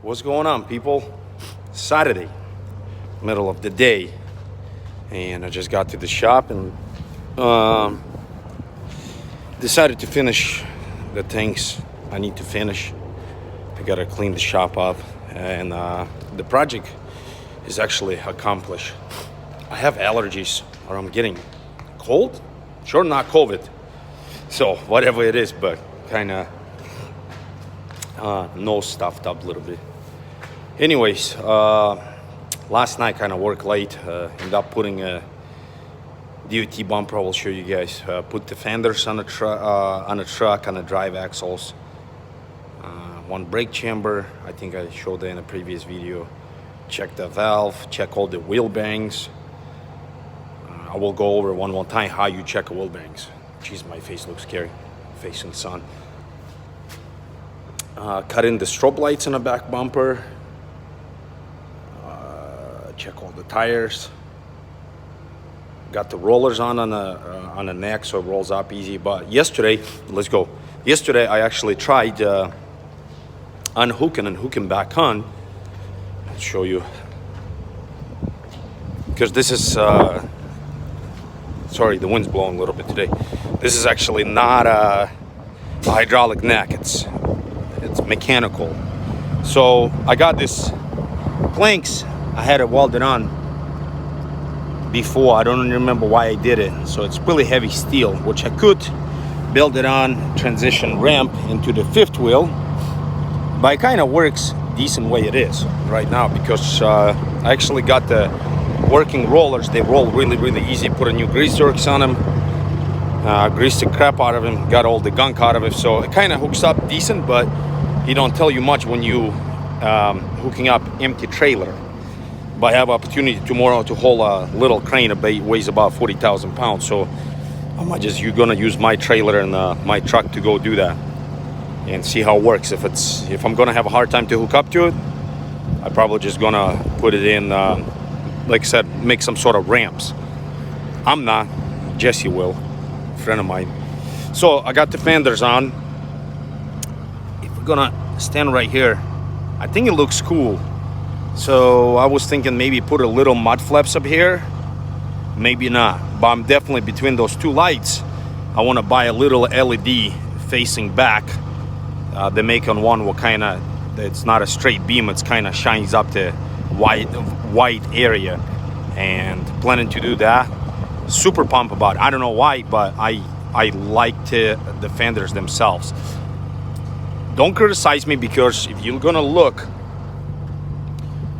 What's going on, people? Saturday, middle of the day, and I just got to the shop and decided to finish the things I need to finish. I gotta clean the shop up, and the project is actually accomplished. I have allergies, or I'm getting cold. Sure, not COVID, so whatever it is, but kind of nose stuffed up a little bit. Anyways, last night kind of worked late. Ended up putting a DOT bumper. I will show you guys. Put the fenders on the truck, on the drive axles. One brake chamber. I think I showed that in a previous video. Check the valve. Check all the wheel bangs. I will go over one more time how you check a wheel bangs. Jeez, my face looks scary. Facing sun. Cut in the strobe lights in the back bumper. Check all the tires. Got the rollers on the neck, so it rolls up easy. But yesterday, let's go. Yesterday, I actually tried unhooking and hooking back on. I'll show you, because this is sorry, the wind's blowing a little bit today. This is actually not a hydraulic neck. It's mechanical. So I got this planks. I had it welded on before. I don't remember why I did it. So it's really heavy steel, which I could build it on, transition ramp into the fifth wheel. But it kind of works decent way it is right now, because I actually got the working rollers. They roll really easy. Put a new grease works on them. Greased the crap out of them. Got all the gunk out of it. So it kind of hooks up decent, but he don't tell you much when you hooking up empty trailer. But I have opportunity tomorrow to haul a little crane that weighs about 40,000 pounds. So you're gonna use my trailer and my truck to go do that and see how it works. If I'm gonna have a hard time to hook up to it, I'm probably just gonna put it in, like I said, make some sort of ramps. I'm not. Jesse will, a friend of mine. So I got the fenders on. If we're gonna stand right here, I think it looks cool. So I was thinking maybe put a little mud flaps up here. Maybe not. But I'm definitely between those two lights. I want to buy a little LED facing back. They make on one what kind of, it's not a straight beam. It's kind of shines up the white area. And planning to do that. Super pumped about it. I don't know why, but I like the fenders themselves. Don't criticize me, because if you're gonna look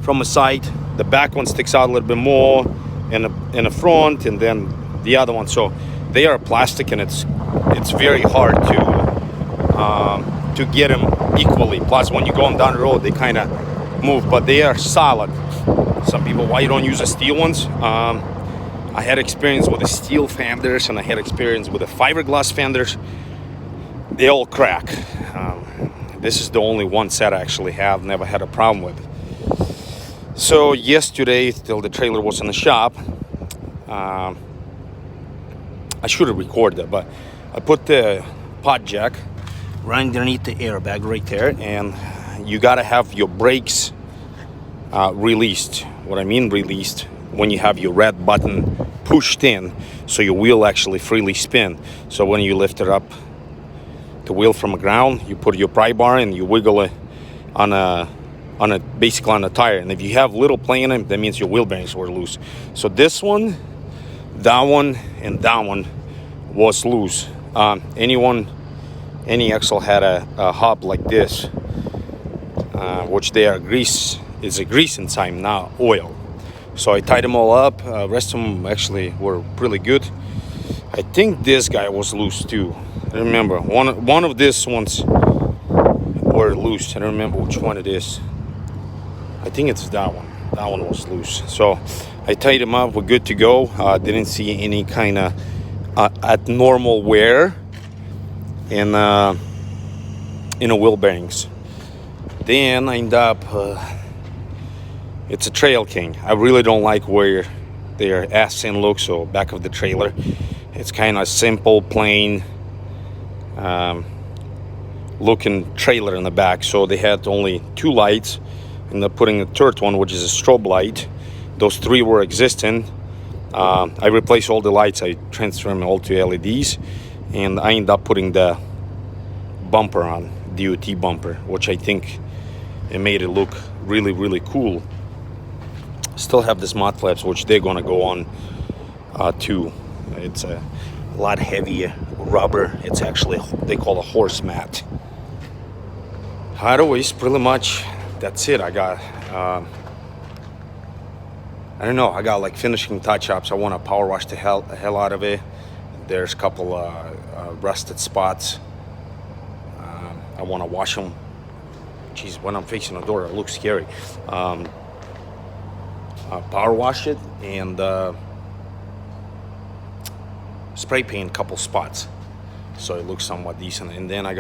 from a side, the back one sticks out a little bit more in the front, and then the other one. So they are plastic, and it's very hard to get them equally. Plus, when you're going down the road, they kind of move, but they are solid. Some people, why you don't use the steel ones? I had experience with the steel fenders, and I had experience with the fiberglass fenders. They all crack. This is the only one set I actually have, never had a problem with. So yesterday, till the trailer was in the shop, I should have recorded it, but I put the pod jack right underneath the airbag right there, and you gotta have your brakes released. What I mean released, when you have your red button pushed in, so your wheel actually freely spin. So when you lift it up, the wheel from the ground, you put your pry bar and you wiggle it basically on a tire. And if you have little play in it, that means your wheel bearings were loose. So this one, that one, and that one was loose. Any axle had a hub like this, which they are grease. It's a grease inside, not oil. So I tied them all up. Rest of them actually were really good. I think this guy was loose too. I remember one of these ones were loose. I don't remember which one it is. I think it's that one. That one was loose. So I tied them up. We're good to go. Didn't see any kind of abnormal wear in a wheel bearings. Then I end up. It's a Trail King. I really don't like where their ass-in looks. So back of the trailer, it's kind of simple, plain looking trailer in the back. So they had only two lights. Ended up putting a third one, which is a strobe light. Those 3 were existing. I replaced all the lights. I transferred them all to LEDs, and I ended up putting the bumper on, DOT bumper, which I think it made it look really, really cool. Still have this mud flaps, which they're gonna go on too. It's a lot heavier rubber. It's actually, they call a horse mat. Otherwise, pretty much that's it. I got I don't know, I got like finishing touch-ups. I want to power wash the hell out of it. There's a couple rusted spots. I want to wash them. Jeez, when I'm facing the door, it looks scary. Power wash it and spray paint a couple spots so it looks somewhat decent. And then I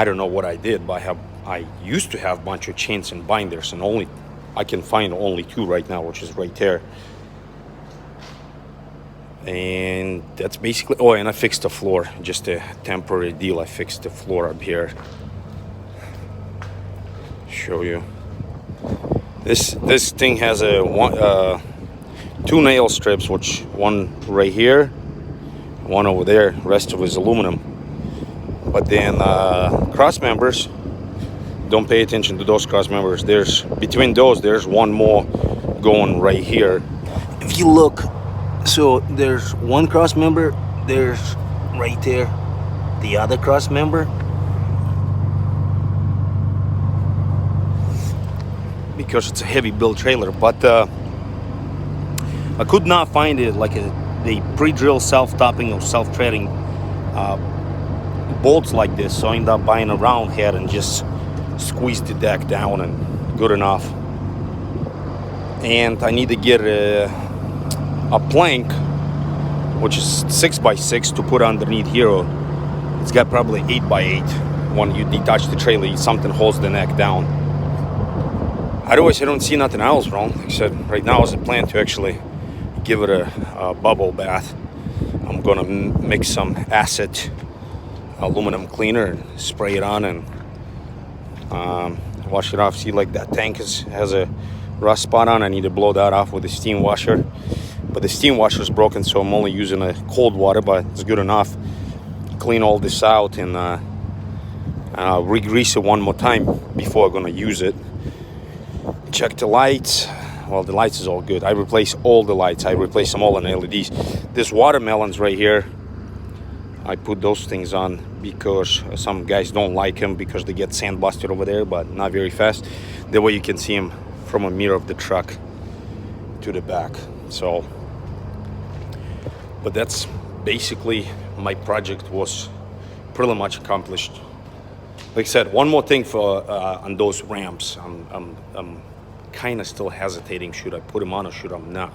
don't know what I did, but I used to have a bunch of chains and binders, and I can find only 2 right now, which is right there. And that's basically, oh, and I fixed the floor, just a temporary deal. I fixed the floor up here. Show you. This thing has a 2 nail strips, which one right here, one over there. Rest of it is aluminum. But then cross members, don't pay attention to those cross members. There's between those, there's one more going right here. If you look, so there's one cross member, there's right there the other cross member. Because it's a heavy build trailer, but I could not find it like the pre-drill self-topping or self-threading bolts like this, so I ended up buying a round head and just squeezed the deck down, and good enough. And I need to get a plank, which is 6x6, to put underneath here. It's got probably 8x8. When you detach the trailer, something holds the neck down. Otherwise, I don't see nothing else wrong. Like I said, right now is a plan to actually give it a bubble bath. I'm gonna mix some acid aluminum cleaner and spray it on and wash it off. See, like that tank has a rust spot on. I need to blow that off with a steam washer, but the steam washer is broken, so I'm only using a cold water, but it's good enough. Clean all this out and re-grease it one more time before I'm gonna use it. Check the lights. Well, the lights is all good. I replace all the lights. I replace them all on LEDs. This watermelons right here, I put those things on because some guys don't like them because they get sandblasted over there, but not very fast. That way you can see them from a mirror of the truck to the back. So, but that's basically my project was pretty much accomplished. Like I said, one more thing for on those ramps. I'm kind of still hesitating. Should I put them on or should I not?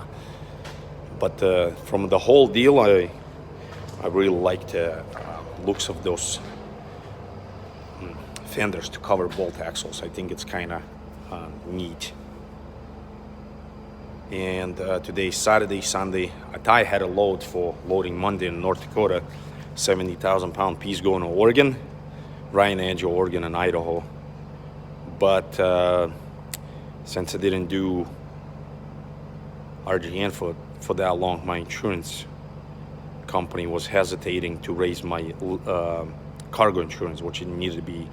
But from the whole deal, I really like the looks of those fenders to cover bolt axles. I think it's kind of neat. And today, Saturday, Sunday, I had a load for loading Monday in North Dakota, 70,000 pound piece going to Oregon, Ryan Edge, Oregon, and Idaho. But since I didn't do RGN for that long, my insurance company was hesitating to raise my cargo insurance, which it needed to be,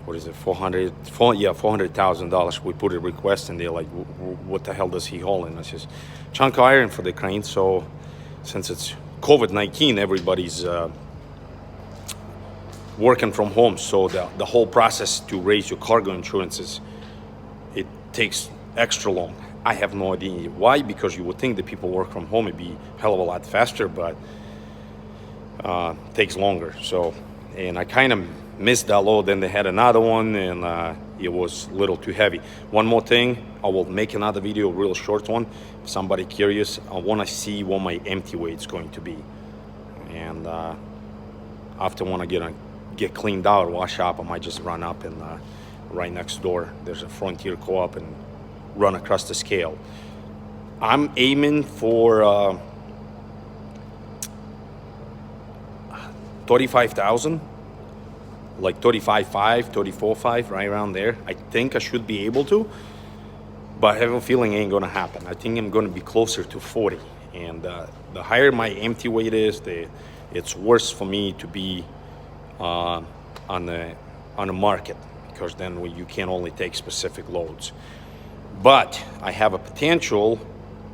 what is it, $400,000. We put a request and they're like, what the hell does he haul? And I says, chunk of iron for the crane. So since it's COVID-19, everybody's working from home, so the whole process to raise your cargo insurances, it takes extra long. I have no idea why, because you would think that people work from home, it'd be a hell of a lot faster, but takes longer. So, and I kind of missed that load. Then they had another one, and it was a little too heavy. One more thing, I will make another video, a real short one. If somebody curious, I want to see what my empty weight is going to be, and after I want to get cleaned out, wash up, I might just run up and right next door there's a Frontier Co-op and run across the scale. I'm aiming for 35,000, like 35.5, 34.5, right around there. I think I should be able to, but I have a feeling it ain't gonna happen. I think I'm gonna be closer to 40. And the higher my empty weight is, it's worse for me to be on the market, because then you can only take specific loads. But I have a potential.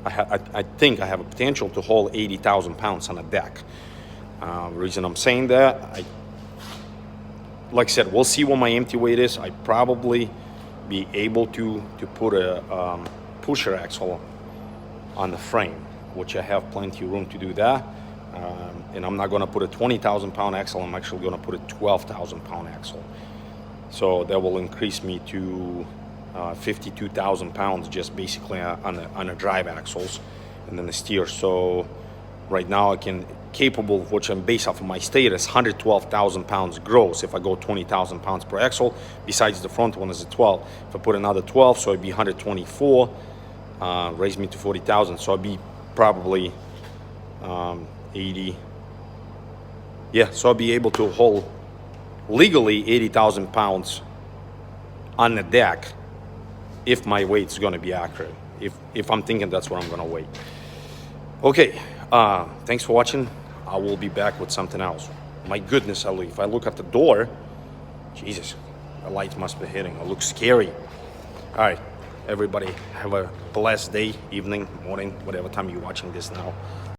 I think I have a potential to hold 80,000 pounds on a deck. The reason I'm saying that, like I said, we'll see what my empty weight is. I probably be able to put a pusher axle on the frame, which I have plenty of room to do that. And I'm not going to put a 20,000 pound axle. I'm actually going to put a 12,000 pound axle. So that will increase me to 52,000 pounds just basically on the drive axles and then the steer. So right now I can capable of, which I'm based off of my status, 112,000 pounds gross if I go 20,000 pounds per axle. Besides the front one is a 12. If I put another 12, so it'd be 124, raise me to 40,000. So I'd be probably 80. Yeah, so I'll be able to hold legally 80,000 pounds on the deck if my weight's going to be accurate. If I'm thinking that's what I'm going to weigh. Okay, thanks for watching. I will be back with something else. My goodness, Ali, if I look at the door, Jesus, the light must be hitting. It looks scary. All right, everybody, have a blessed day, evening, morning, whatever time you're watching this now.